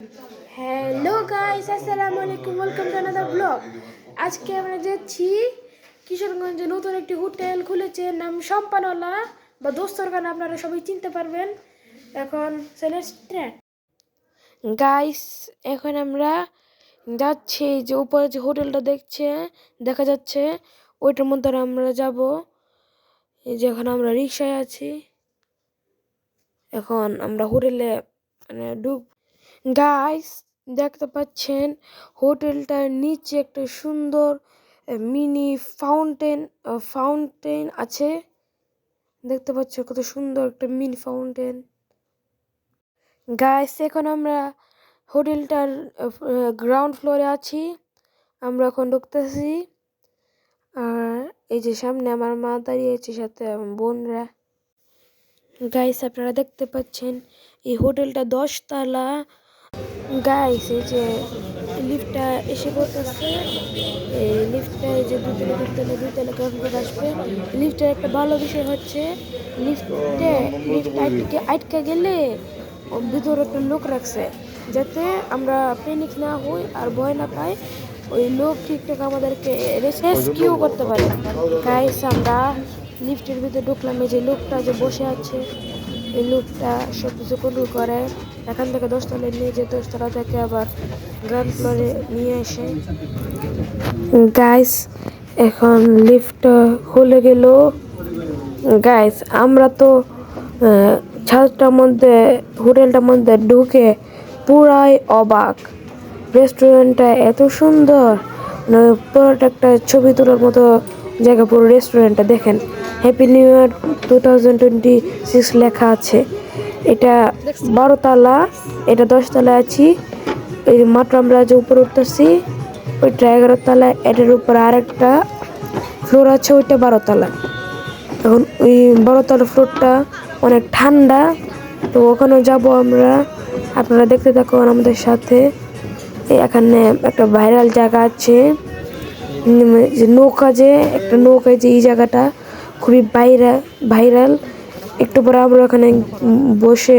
Hello guys, আসসালামু আলাইকুম, welcome to another blog. আজকে আমরা যাচ্ছি কিশোরগঞ্জে নতুন একটি হোটেল খুলেছে, নাম সম্পানলা বা দোস্তরখানা, আপনারা সবাই চিনতে পারবেন। এখন স্টার্ট। গাইস, এখন আমরা যাচ্ছি যে উপরে যে হোটেলটা দেখা যাচ্ছে, ওইটার মধ্যে আমরা যাব। এই যে এখন আমরা রিক্সায় আছি, এখন আমরা হোটেলে মানে গাইস, দেখতে পাচ্ছেন হোটেলটার নিচে একটা সুন্দর মিনি ফাউন্টেন আছে। দেখতে পাচ্ছ কত সুন্দর একটা মিনি ফাউন্টেন। গাইস, এখন আমরা হোটেলটার গ্রাউন্ড ফ্লোরে আছি, আমরা এখন ঢুকতেছি। আর এই যে সামনে আমার মা দাঁড়িয়ে আছে, সাথে বোনরা। গাইস, আপনারা দেখতে পাচ্ছেন এই হোটেলটা 10 তলা। গাইস, এই যে লিফটটা এসে পড়তেছে, এই লিফটটা এই যে দুতলা কেমন আসবে। লিফটের একটা ভালো বিষয় হচ্ছে লিফট আটকে গেলে ভিতরে একটা লোক রাখছে, যাতে আমরা প্যানিক না হই আর ভয় না পাই। ওই লোক ঠিকঠাক আমাদেরকে রেস্কিউ করতে পারে। গাইস, আমরা লিফটের ভিতরে ঢুকলাম। এই যে লোকটা যে বসে আছে, এই লোকটা সব কিছু কন্ট্রোল করে। এখান থেকে 10 তলায় নিয়ে যে 10 তলা থেকে আবার গ্রাউন্ড ফ্লোরে নিয়ে আসে। গাইস, এখন লিফট খুলে গেল। গাইস, আমরা তো হোটেলটার মধ্যে ঢুকে পুরাই অবাক। রেস্টুরেন্টটা এত সুন্দর, পুরোটা একটা ছবি তোলার মতো জায়গা। পুরো রেস্টুরেন্টটা দেখেন, হ্যাপি নিউ ইয়ার 2026 লেখা আছে। এটা 12 তলা, এটা 10 তলায় আছি। এই মাত্র আমরা যে উপরে উঠতেছি, ওইটা 11 তলায়। এটার উপর আরেকটা ফ্লোর আছে, ওইটা 12 তলা। এখন ওই 12 তলার ফ্লোরটা অনেক ঠান্ডা, তো ওখানে যাব আমরা। আপনারা দেখতে থাকুন আমাদের সাথে। এখানে একটা ভাইরাল জায়গা আছে, যে নৌকা যে এই জায়গাটা খুবই ভাইরাল। একটু পরে আমরা ওখানে বসে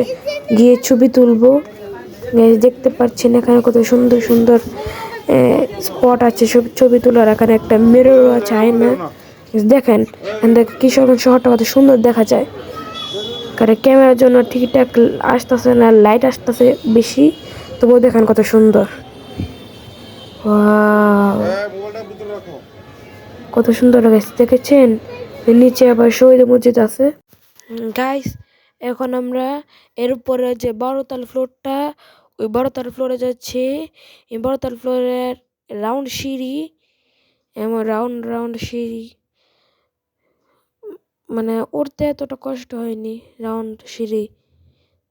গিয়ে ছবি তুলবো। দেখতে পাচ্ছেন এখানে কত সুন্দর সুন্দর স্পট আছে ছবি তোলার। এখানে একটা মিরর আছে, আয়না। দেখেন কিশোরগঞ্জ শহরটা কত সুন্দর দেখা যায়। কারণ ক্যামেরার জন্য ঠিকঠাক আসতেছে না, লাইট আসতেছে বেশি, তবুও দেখেন কত সুন্দর। কত সুন্দর লাগছে, দেখেছেন? নিচে আবার শহীদ মসজিদ আছে। গাইস, এখন আমরা এর উপরে যে 12 তলা ফ্লোরটা, ওই 12 তলা ফ্লোরে যাচ্ছি। এই 12 তলা ফ্লোরের রাউন্ড সিঁড়ি, এমন রাউন্ড সিঁড়ি, মানে উঠতে এতটা কষ্ট হয়নি রাউন্ড সিঁড়ি,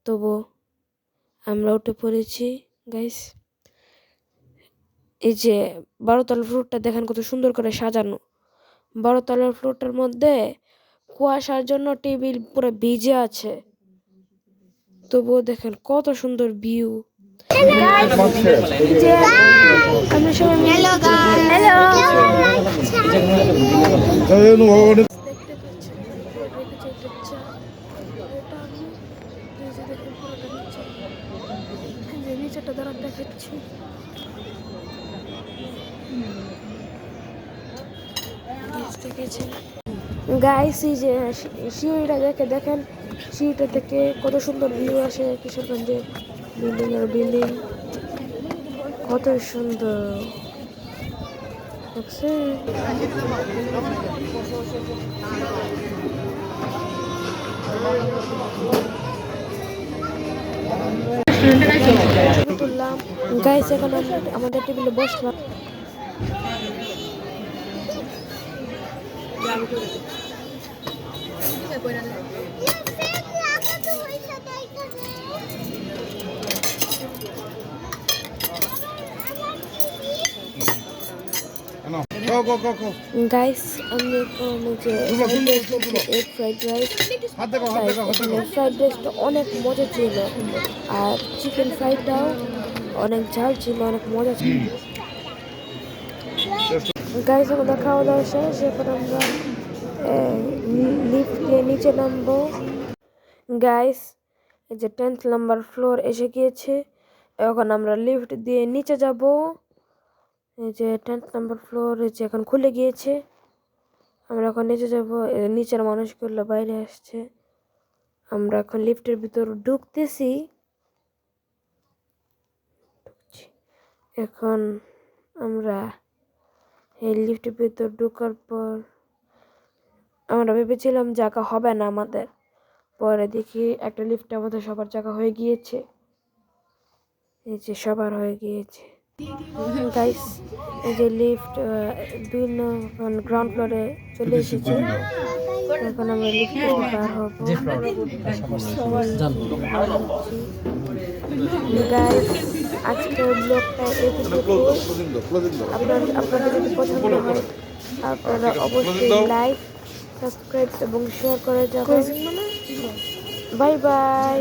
তবু আমরা উঠে পড়েছি। গাইস, এই যে 12 তলার ফ্লোরটা দেখেন কত সুন্দর করে সাজানো। 12 তলার ফ্লোরটার মধ্যে কুয়াশার জন্য টেবিল পুরো ভিজে আছে, তবুও দেখেন কত সুন্দর ভিউ। নিচেটা দ্বারা দেখাচ্ছি। গাইস, এই যে সিঁড়িটা দেখেন, সিঁড়িটা থেকে কত সুন্দর ভিউ আসে কিশোরগঞ্জের বিল্ডিং কত সুন্দর দেখছে। তুললাম। গাইস, এখন আমাদের টেবিলে বসলাম। গাইস, আমি ফ্রাইড রাইসটা অনেক মজা ছিল, আর চিকেন ফ্রাইটাও অনেক ঝাল ছিল, অনেক মজা ছিল। গাইস, আমাদের খাওয়া দাওয়া শেষ। এখন আমরা লিফট দিয়ে নিচে নামবো। গাইস, এই যে 10th নাম্বার ফ্লোর এসে গিয়েছে। এখন আমরা লিফট দিয়ে নিচে যাব। এই যে 10th নাম্বার ফ্লোর, এই যে এখন খুলে গিয়েছে। আমরা এখন নিচে যাব। নিচের মানুষগুলো বাইরে আসছে। আমরা এখন লিফটের ভিতর ঢুকতেছি। এখন আমরা এই লিফটের ভিতর ঢোকার পর আমরা ভেবেছিলাম জায়গা হবে না আমাদের, পরে দেখি একটা লিফটে আমাদের সবার জায়গা হয়ে গিয়েছে। এই যে সবার হয়ে গিয়েছে গাইস। এই যে লিফট 2 গ্রাউন্ড ফ্লোরে চলে এসেছে। এখন আমরা লিফট থেকে পার হবো। গাইস, আজকের ব্লগটা এতটুকু। আপনাদের যদি পছন্দ হয় আপনারা অবশ্যই লাইক, সাবস্ক্রাইব এবং শেয়ার করে যাবেন। Bye bye.